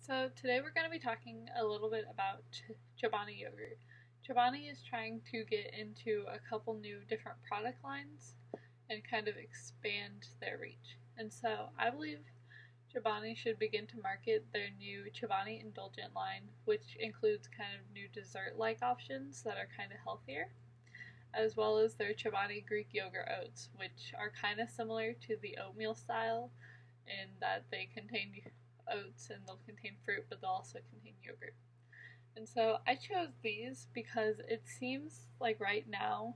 So today we're going to be talking a little bit about Chobani yogurt. Chobani is trying to get into a couple new different product lines and kind of expand their reach. And so I believe Chobani should begin to market their new Chobani Indulgent line, which includes kind of new dessert-like options that are kind of healthier, as well as their Chobani Greek yogurt oats, which are kind of similar to the oatmeal style in that they contain oats and they'll contain fruit, but they'll also contain yogurt. And so I chose these because it seems like right now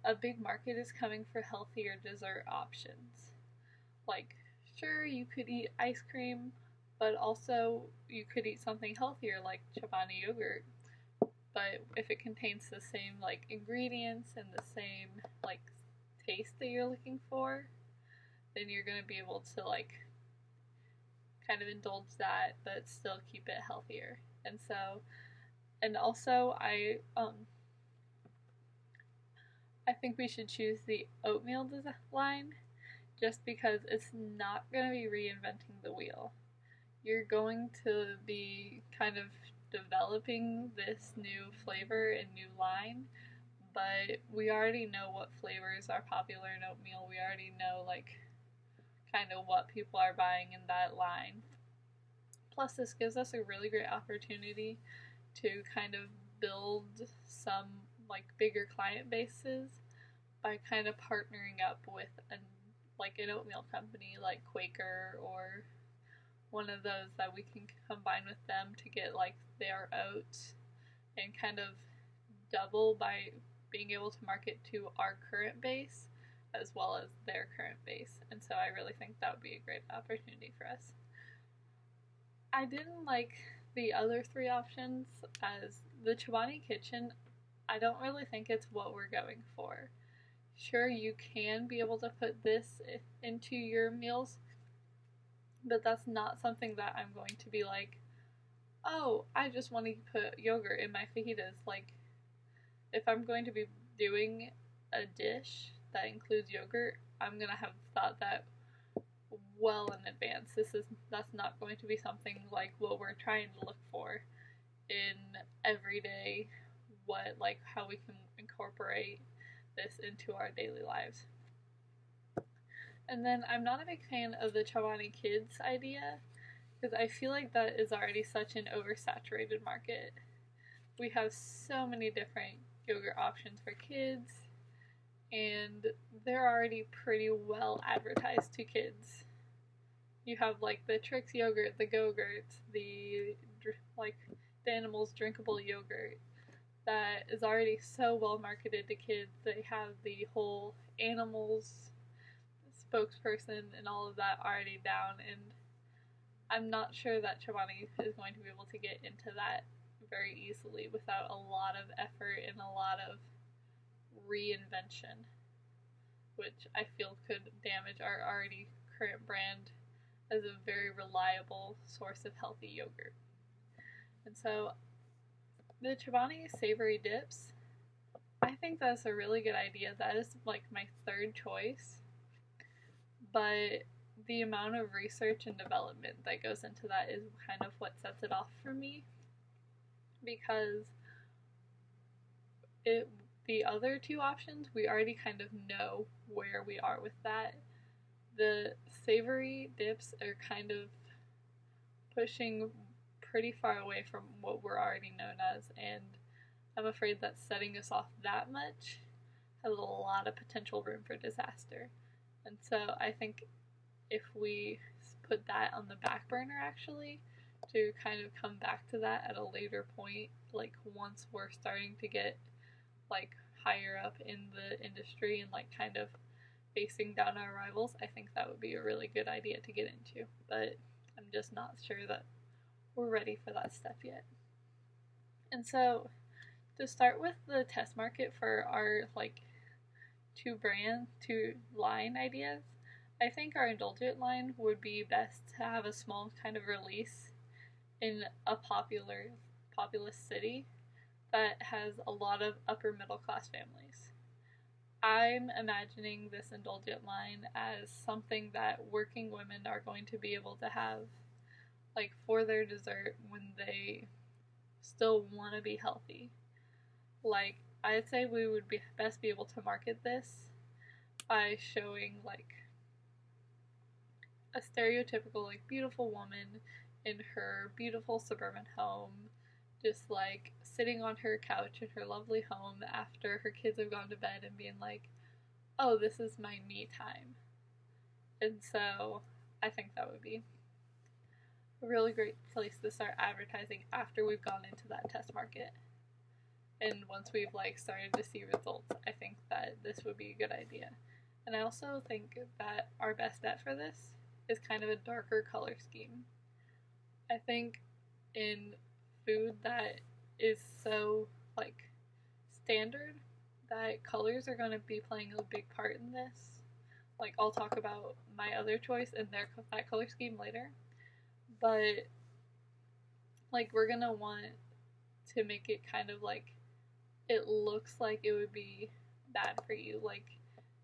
a big market is coming for healthier dessert options. Like, sure, you could eat ice cream, but also you could eat something healthier like Chobani yogurt. But if it contains the same like ingredients and the same like taste that you're looking for, then you're gonna be able to like kind of indulge that but still keep it healthier. And also I think we should choose the oatmeal line just because it's not going to be reinventing the wheel. You're going to be kind of developing this new flavor and new line, but we already know what flavors are popular in oatmeal. We already know like kind of what people are buying in that line. Plus, this gives us a really great opportunity to kind of build some like bigger client bases by kind of partnering up with an oatmeal company like Quaker or one of those that we can combine with them to get like their oats and kind of double by being able to market to our current base as well as their current base. And so I really think that would be a great opportunity for us. I didn't like the other three options as the Chobani Kitchen. I don't really think it's what we're going for. Sure, you can be able to put this into your meals, but that's not something that I'm going to be like, oh, I just want to put yogurt in my fajitas. Like, if I'm going to be doing a dish that includes yogurt, I'm gonna have thought that well in advance. That's not going to be something like what we're trying to look for in everyday how we can incorporate this into our daily lives. And then I'm not a big fan of the Chobani Kids idea because I feel like that is already such an oversaturated market. We have so many different yogurt options for kids, and they're already pretty well advertised to kids. You have like the Trix yogurt, the Go-Gurt, the Animals drinkable yogurt that is already so well marketed to kids. They have the whole Animals spokesperson and all of that already down, and I'm not sure that Chobani is going to be able to get into that very easily without a lot of effort and a lot of reinvention, which I feel could damage our already current brand as a very reliable source of healthy yogurt. And so the Chobani savory dips, I think that's a really good idea. That is like my third choice, but the amount of research and development that goes into that is kind of what sets it off for me, because the other two options we already kind of know where we are with that. The savory dips are kind of pushing pretty far away from what we're already known as, and I'm afraid that setting us off that much has a lot of potential room for disaster. And so I think if we put that on the back burner actually, to kind of come back to that at a later point, like once we're starting to get like higher up in the industry and like kind of facing down our rivals, I think that would be a really good idea to get into. But I'm just not sure that we're ready for that step yet. And so to start with the test market for our like two line ideas, I think our Indulgent line would be best to have a small kind of release in a populous city that has a lot of upper middle class families. I'm imagining this Indulgent line as something that working women are going to be able to have like for their dessert when they still want to be healthy. Like, I'd say we would best be able to market this by showing like a stereotypical like beautiful woman in her beautiful suburban home, just like sitting on her couch in her lovely home after her kids have gone to bed and being like, oh, this is my me time. And so I think that would be a really great place to start advertising after we've gone into that test market. And once we've like started to see results, I think that this would be a good idea. And I also think that our best bet for this is kind of a darker color scheme. I think in food that is so like standard that colors are going to be playing a big part in this. Like, I'll talk about my other choice and that color scheme later. But like, we're going to want to make it kind of like it looks like it would be bad for you. Like,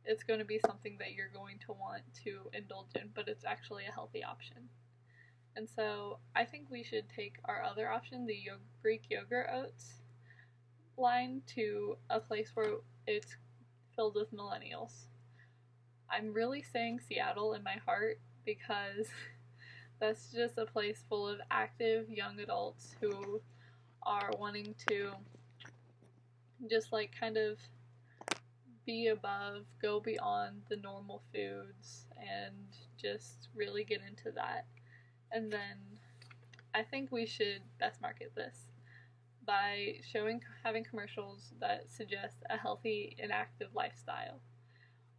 it's going to be something that you're going to want to indulge in, but it's actually a healthy option. And so I think we should take our other option, the Greek yogurt oats line, to a place where it's filled with millennials. I'm really saying Seattle in my heart because that's just a place full of active young adults who are wanting to just like kind of be above, go beyond the normal foods, and just really get into that. And then I think we should best market this by having commercials that suggest a healthy and active lifestyle.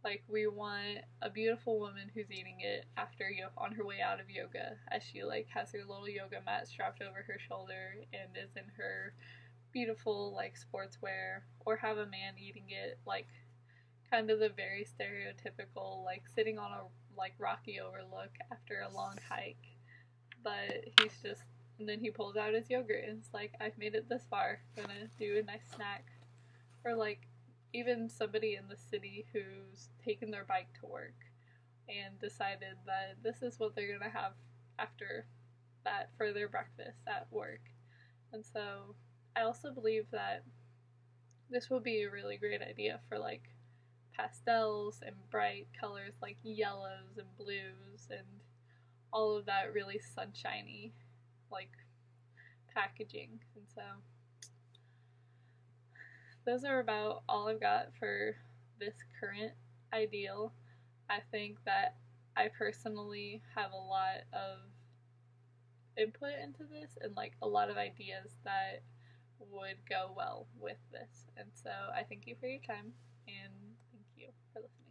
Like, we want a beautiful woman who's eating it after on her way out of yoga, as she like has her little yoga mat strapped over her shoulder and is in her beautiful like sportswear, or have a man eating it like kind of the very stereotypical like sitting on a like rocky overlook after a long hike, but he's just, and then he pulls out his yogurt and it's like, I've made it this far, gonna do a nice snack. Or like even somebody in the city who's taken their bike to work and decided that this is what they're gonna have after that for their breakfast at work. And so I also believe that this would be a really great idea for like pastels and bright colors like yellows and blues and all of that really sunshiny like packaging. And so those are about all I've got for this current ideal. I think that I personally have a lot of input into this and like a lot of ideas that would go well with this. And so I thank you for your time and thank you for listening.